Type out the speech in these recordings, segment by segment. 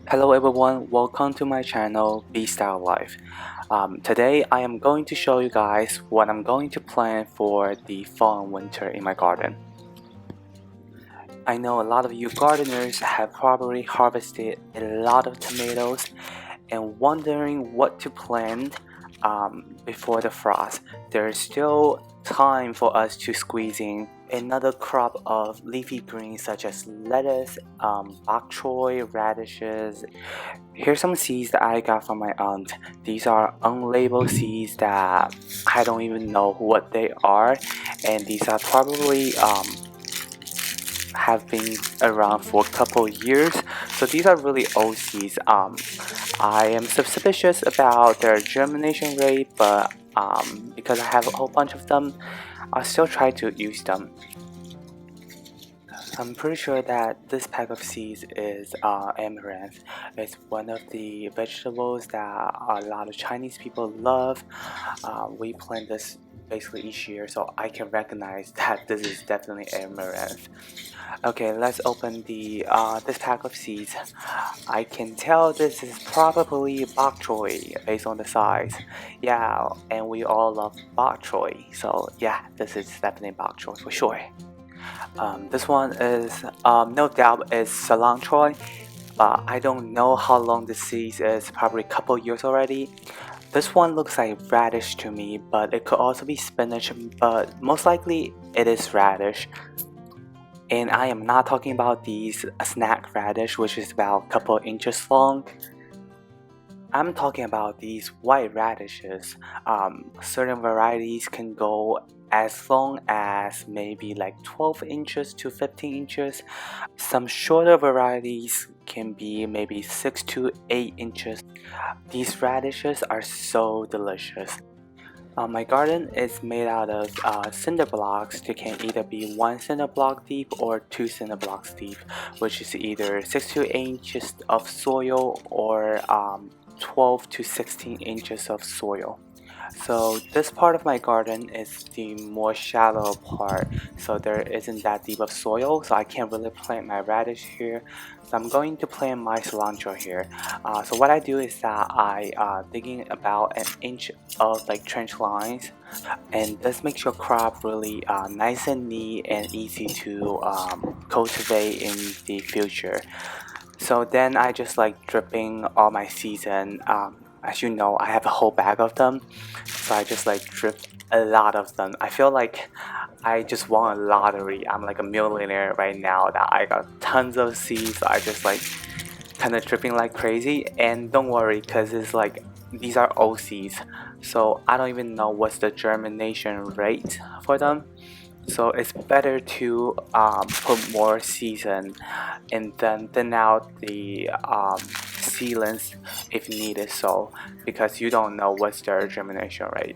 Hello everyone, welcome to my channel Be Style Life. Today I am going to show you guys what I'm going to plant for the fall and winter in my garden. I know a lot of you gardeners have probably harvested a lot of tomatoes and wondering what to plant before the frost. There's still time for us to squeeze in another crop of leafy greens such as lettuce, bokchoy, radishes. Here's some seeds that I got from my aunt. These are unlabeled seeds that I don't even know what they are, and these are probably have been around for a couple years. So these are really old seeds. I am suspicious about their germination rate, but because I have a whole bunch of them, I'll still try to use them. I'm pretty sure that this pack of seeds is amaranth. It's one of the vegetables that a lot of Chinese people love. We plant this basically each year, so I can recognize that this is definitely amaranth. Okay, let's open the this pack of seeds. I can tell this is probably bok choy based on the size. Yeah, and we all love bok choy, so yeah, this is definitely bok choy for sure. This one is no doubt is cilantro, but I don't know how long the seed is, probably a couple years already. This one looks like radish to me, but it could also be spinach, but most likely it is radish. And I am not talking about these snack radish, which is about a couple inches long. I'm talking about these white radishes. Certain varieties can go as long as maybe like 12 inches to 15 inches. Some shorter varieties can be maybe 6 to 8 inches. These radishes are so delicious. My garden is made out of cinder blocks. They can either be 1 cinder block deep or 2 cinder blocks deep, which is either 6 to 8 inches of soil or 12 to 16 inches of soil. So this part of my garden is the more shallow part, so there isn't that deep of soil, so I can't really plant my radish here. So I'm going to plant my cilantro here. So what I do is that I digging about an inch of like trench lines, and this makes your crop really nice and neat and easy to cultivate in the future. So then I just like dripping all my seeds in. As you know, I have a whole bag of them, so I just like drip a lot of them. I feel like I just won a lottery. I'm like a millionaire right now that I got tons of seeds. I just like kind of dripping like crazy. And don't worry, because it's like these are old seeds, so I don't even know what's the germination rate for them. So it's better to put more seeds in and then thin out the seedlings if needed, so because you don't know what's their germination rate,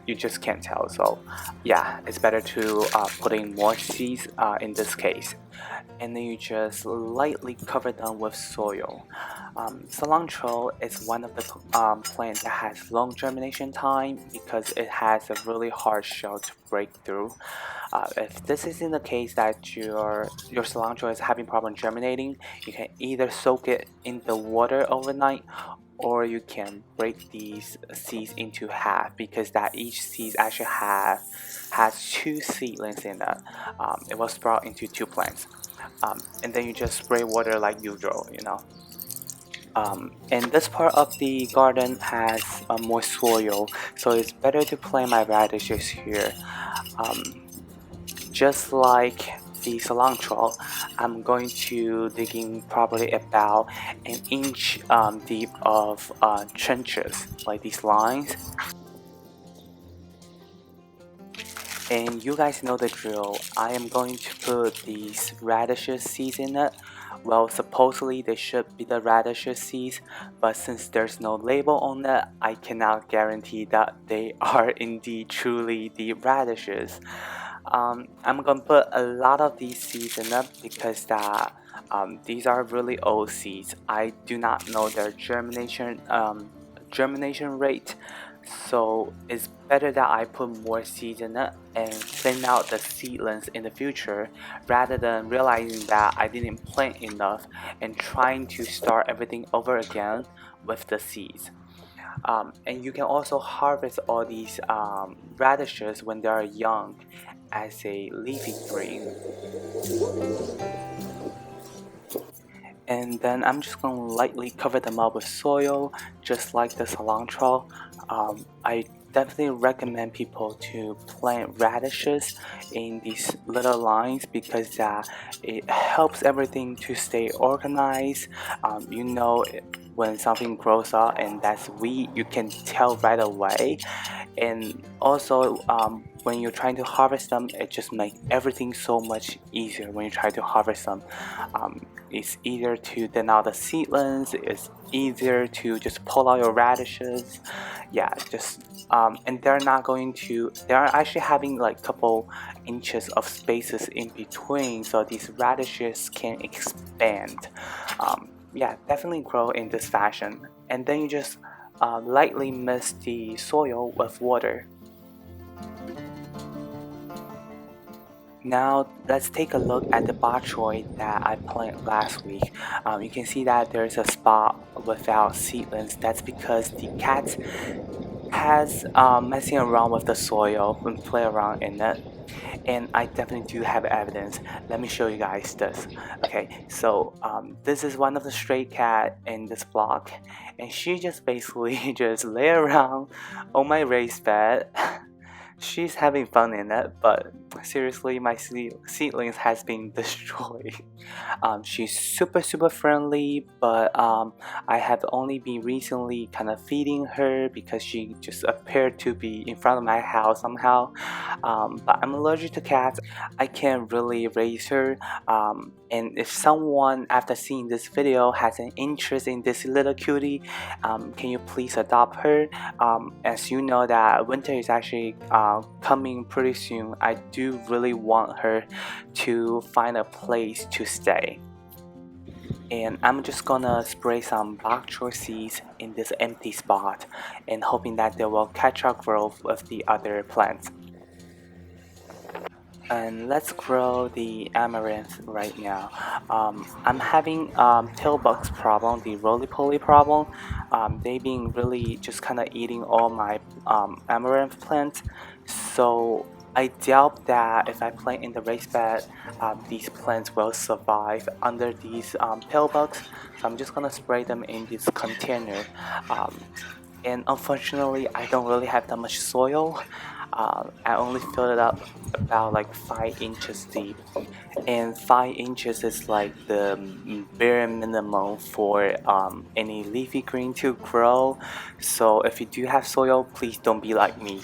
you just can't tell. So yeah, it's better to put in more seeds in this case, and then you just lightly cover them with soil. Cilantro is one of the plants that has long germination time because it has a really hard shell to break through. If this isn't the case that your cilantro is having problem germinating, you can either soak it in the water overnight, or you can break these seeds into half, because that each seed actually has 2 seedlings in it. It will sprout into 2 plants, and then you just spray water like usual. And this part of the garden has more soil, so it's better to plant my radishes here. Just like the cilantro, I'm going to dig in probably about an inch deep of trenches, like these lines. And you guys know the drill. I am going to put these radishes seeds in it. Well, supposedly they should be the radishes seeds, but since there's no label on it, I cannot guarantee that they are indeed truly the radishes. I'm gonna put a lot of these seeds in it because these are really old seeds. I do not know their germination rate, So it's better that I put more seeds in it and thin out the seedlings in the future rather than realizing that I didn't plant enough and trying to start everything over again with the seeds. And you can also harvest all these radishes when they are young as a leafy green. And then I'm just going to lightly cover them up with soil, just like the cilantro. I definitely recommend people to plant radishes in these little lines because it helps everything to stay organized. You know, when something grows up and that's weed, you can tell right away. And also when you're trying to harvest them, it just makes everything so much easier when you try to harvest them. It's easier to thin out the seedlings, it's easier to just pull out your radishes. Yeah, just and they're actually having like couple inches of spaces in between so these radishes can expand. Yeah, definitely grow in this fashion. And then you just lightly mist the soil with water. Now let's take a look at the bokchoy that I planted last week. You can see that there's a spot without seedlings. That's because the cats has messing around with the soil and play around in it. And I definitely do have evidence. Let me show you guys this. Okay, so this is one of the stray cat in this block, and she just basically just lay around on my raised bed. She's having fun in it, but seriously, my seedlings has been destroyed. She's super friendly, but I have only been recently kind of feeding her because she just appeared to be in front of my house somehow. But I'm allergic to cats. I can't really raise her. And if someone after seeing this video has an interest in this little cutie, can you please adopt her? As you know that winter is actually coming pretty soon, I do really want her to find a place to stay. And I'm just gonna spray some bok choy seeds in this empty spot and hoping that they will catch up growth with the other plants. And let's grow the amaranth right now. I'm having pillbugs problem, the roly-poly problem. They've been really just kind of eating all my amaranth plants. So I doubt that if I plant in the raised bed, these plants will survive under these pillbugs. So I'm just gonna spray them in this container. And unfortunately, I don't really have that much soil. I only filled it up about like 5 inches deep, and 5 inches is like the bare minimum for any leafy green to grow. So if you do have soil, please don't be like me.